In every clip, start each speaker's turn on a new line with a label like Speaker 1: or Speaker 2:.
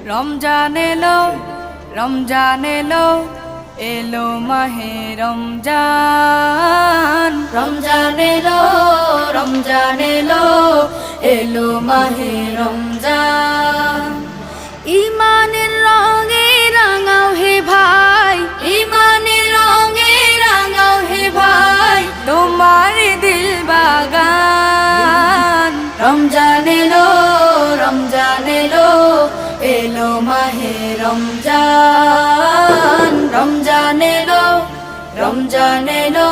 Speaker 1: রমজান এলো, রমজান এলো, এলো মাহে রমজান। রমজান এলো, রমজান এলো, এলো মাহে রমজান। ইমানের রঙে রাঙাও হে ভাই, ইমানের রঙে রাঙাও হে ভাই, তোমার দিল বাগান। রমজান এলো, রমজান এলো, এলো মাহে রমজান। রমজান এলো, রমজান এলো,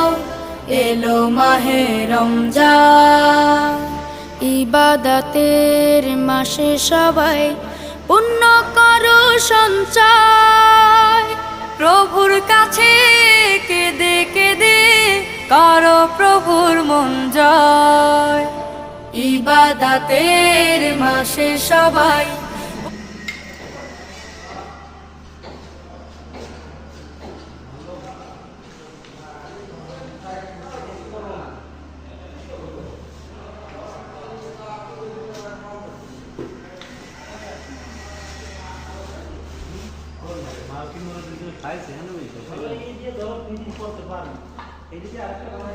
Speaker 1: এলো মাহে রমজান। ইবাদতের মাসে সবাই পুণ্য করো সঞ্চয়, প্রভুর কাছে কেঁদে কেঁদে করো প্রভুর মন জয়। ইবাদতের মাসে সবাই
Speaker 2: খাইছে হ্যাঁ এই যে ধরো 3 দিন করতে পারেন এইদিকে আরেকটা কথা